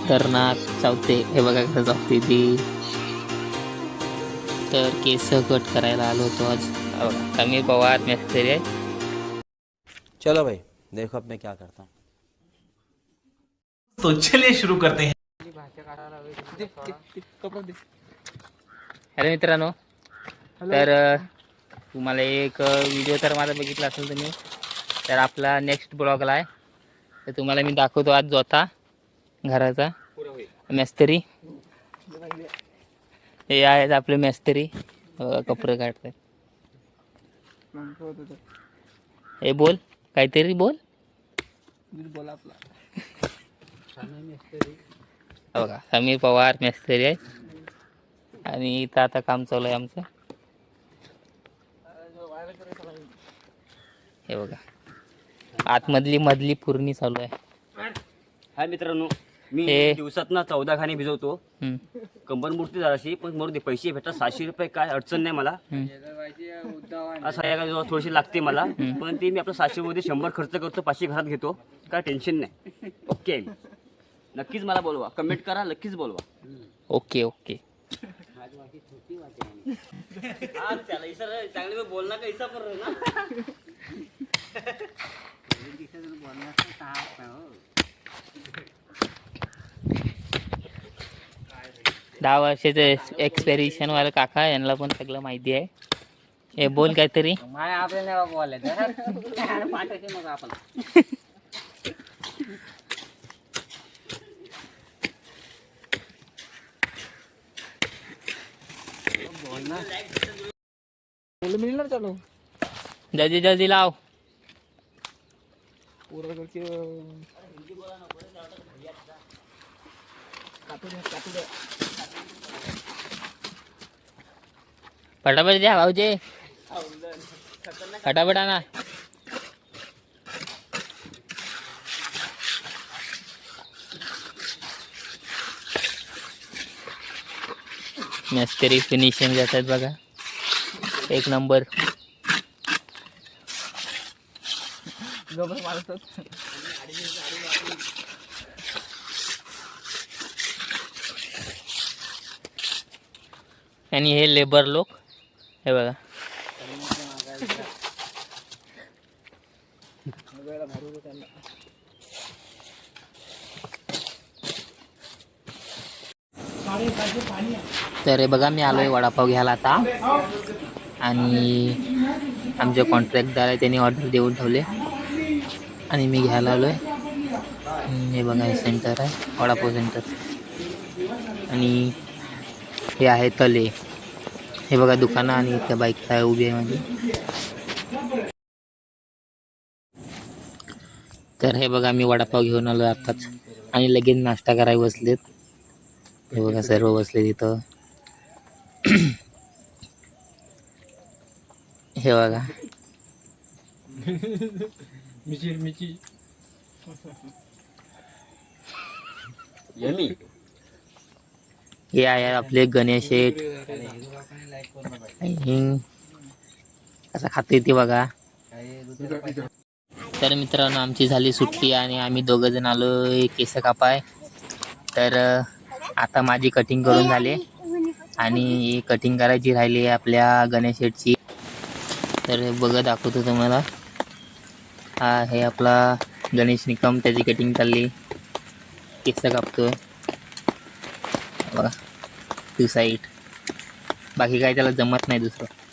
खतरनाक चावते. हे बघा कसं चावते ती. तर केस कट करायला आलो होतो आज. समीर पवार मिस्त्री आहे. चलो भाई देखो अब मैं क्या करता हूँ. तो चलिए शुरू करते हैं. अरे मित्रांनो, तर तुम्हाला एक व्हिडिओ तर माझा बघितला असेल तुम्ही. तर आपला नेक्स्ट ब्लॉगला आहे. तर तुम्हाला मी दाखवतो आज जोता घराचा मिस्त्री. हे आहेत आपले मिस्त्री. कपडे काढतात. हे बोल काहीतरी बोल. बघा समीर पवार मिस्त्री आहे. आणि इथं आता काम चालू आहे आमचं. हे बघा आतमधली पूर्णी चालू आहे. हाय मित्रांनो, मी हे- दिवसात ना 14 खाणे भिजवतो. हम्म, कंबर मूर्ती जराशी पण मरू दे, पैसे भेटतात 700 रुपये, काय अडचण नाही मला. हम्म. असं आहे का, थोडीशी लागते मला, पण ती मी आपलं 700 मध्ये 100 खर्च करतो, 500 घरात घेतो. काय टेन्शन नाही. ओके, नक्कीच मला बोलवा, कमेंट करा, नक्कीच बोलवा. Okay okay. त्याला इसर चांगले बोलना का इसा पर ना. 10 वर्षाचे एक्सपेरिशन वाला काका, यांना पण सगळं माहिती आहे. हे बोल काहीतरी. आपल्याला बोलायचं मग आपण. जल्दी जल्दी लाव. फटाफट द्या भाऊजी, फटाफट आणा. मिस्त्री फिनिशिंग जातात बघा, एक नंबर. आणि हे लेबर लोक, हे बघा. तर हे बघा, मी आलोय वडापाव घ्यायला आता. आणि आमचे कॉन्ट्रॅक्टदार आहे, त्यांनी ऑर्डर देऊन ठेवले आणि मी घ्यायला आलोय. हे बघा, हे सेंटर आहे, वडापाव सेंटर. आणि हे आहे तले. हे बघा दुकानं, आणि त्या बाईक काय उभी आहे माझी. तर हे बघा, मी वडापाव घेऊन आलो आताच आणि लगेच नाश्ता करायला बसलेत. हे बघा सर्व बसले तिथं. हे बघा, यमी. हे आहे आपले गणेश शेठ. कसं खाते ते बघा. तर मित्रांनो, आमची झाली सुट्टी आणि आम्ही दोघं जण आलो केस कापाय. तर आता माझी कटिंग करून झाली आणि कटिंग करायची राहिली आहे आपल्या गणेश शेठची. तर हे बघा, दाखवतो तुम्हाला. हा हे आपला गणेश निकम, त्याची कटिंग चालली. केस कापतोय बघा, टू साईड. बाकी काय त्याला जमत नाही दुसरं.